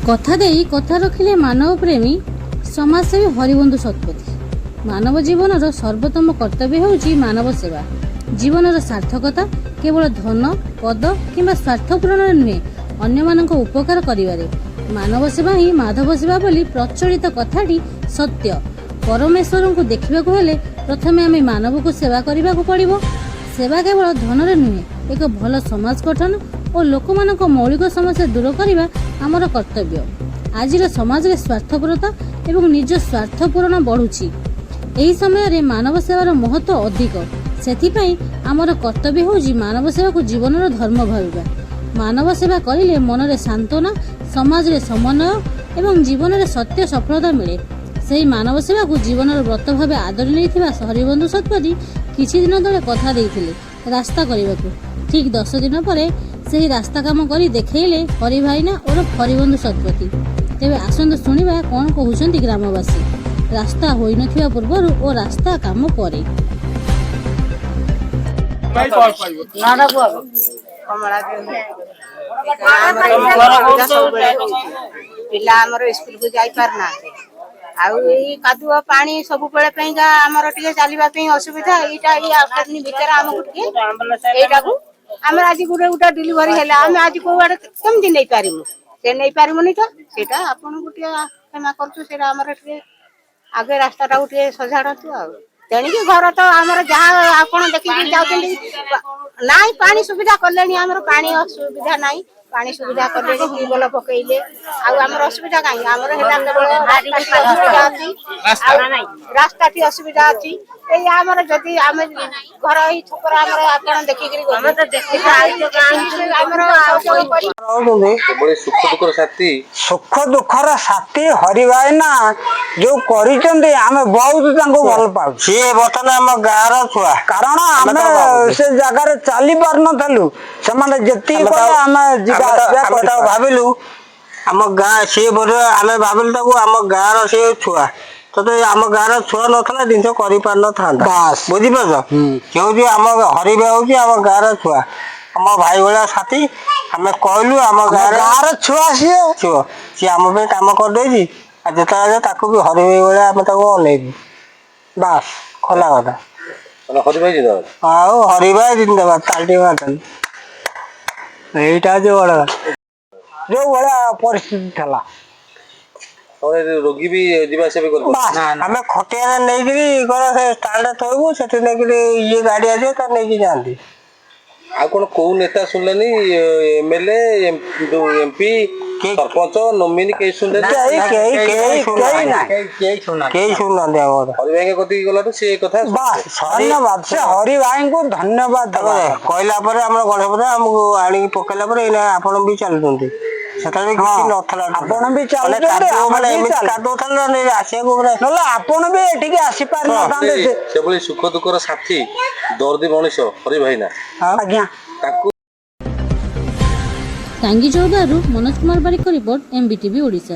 कथा देई कथा रखिले मानव प्रेमी समाजसेवी हरिबंधु शतपथी। मानव जीवन सर्वोत्तम कर्तव्य होउची मानव सेवा। जीवन सार्थकता केवल धन पद किंबा स्वार्थ पूरण नुहे, अन्य मानक उपकार करिवारे। मानव सेवा ही माधव सेवा बोली प्रचलित कथाटी सत्य। परमेश्वर को देखा प्रथमे आम मानव को सेवा करने को पड़ो। सेवा केवल धन नुहे, एक भल समाज गठन और लोक मानक मौलिक समस्या दूर करने आमर कर्तव्य। आज समाज में स्वार्थपरता एवं निज स्वार्थ पूरण बढ़ुची। यही समय मानव सेवार महत्व अधिक। सेथिपाई आमर कर्तव्य होउची मानव सेवा को जीवन धर्म भाविबा। मानव सेवा करिले मन रे सांत्वना, समाज रे समन्वय एवं जीवन रे सत्य सफलता मिले। सही मानव सेवा को जीवन व्रत भाव आदरी नहीं हरिबंधु शतपथी किछि दिन तले कथा देइथिले रास्ता करने। ठीक 10 दिन पर से रास्ता काम करी देखैले हरि भाईना और हरिबंधु शतपथी। तेबे आसंतु सुनिबा कौन कहउछंती ग्रामवासी रास्ता होई नथिबा पूर्वरु ओ रास्ता काम परे। पिला हमर स्कूल को जाई पारना आउ ई कादुआ पानी सब बेले पईगा हमर टिके चालीबा पई असुविधा। एटा ई 8 दिन भीतर हमकु टिके एटा को हम आज गुटे गुटा डिलीवरी हैला हम आज को आडे केमति नै पारिमु से नै पारिमुनी तो सेटा आपन गुटे क्षमा करतु। सेटा हमर टिके आगे रास्ता टा उठे सजाड़तु आ तेणी के घर तो हमर जहां आपन देखि जाउछन नाई पानी सुविधा करलेनी। हमर पानी असुविधा नाई, पानी सुविधा करले टिबल पकेइले आ हमर असुविधा काई हमर हेला रास्ता टी असुविधा अछि। ए हमर जदी हम घर ही छोकरा हमर आपन देखि करी हम तो देखि हमर बड़े सुख दुखर साथी। सुख दुखर साथी हरि भाई ना जो करिचंदी हमें बहुत तांको भल पाउ। सी बर्तन आम गाँव छुआ कारण हमें से जगह रे चली पार न थलु से माने जति को हमें जिगा भाबिलु आम गाँ सी बोले आम भाबिलु ताको आम गाँव सी छुआ तो आम गाँव छुआ ना जिन कर पार ना बुझी पार क्यों आम हरि भाई हूँ आम गाँव छुआ आम भाई भाया साथी आम कहलु आम गाँव छुआ सी आम कम करदे जो भी हरि भाई भाया आम अनेबू बास खला कथा हरि भाई जिंदाबाद। आओ हरि भाई जिंदाबाद ताली मारन एटा जो बड़ा जो बड़ा परिस्थिति थला और रोगी भी जीवा से भी कर हमें खटिया नहीं करी घर से स्टार्ट थोबू सेठी नहीं करी ये गाड़ी आजे त नहीं की जानती आ कोन को नेता सुनलनी एमएलए एमपी सरपंच नोमिनी के सुनले के सुना दे और हरि भाई के कथि गला तो से कथा बस धन्यवाद से हरि भाई को धन्यवाद कहला पर हमर गणेश हमको आनी पकेला पर एना आपण भी चलुंती सेटा भी किछि नथला आपण भी चलुंती माने एमिति कादो थला नै आसे को नला आपण भी एठी के आसी पार न तांदे से बोली सुख दुखर साथी दर्दी मनुष्य हरि भाई ना आज्ञा ताकू टांगी चौदारू मनोज कुमार बारिक रिपोर्ट एमबीटीवी ओडिशा।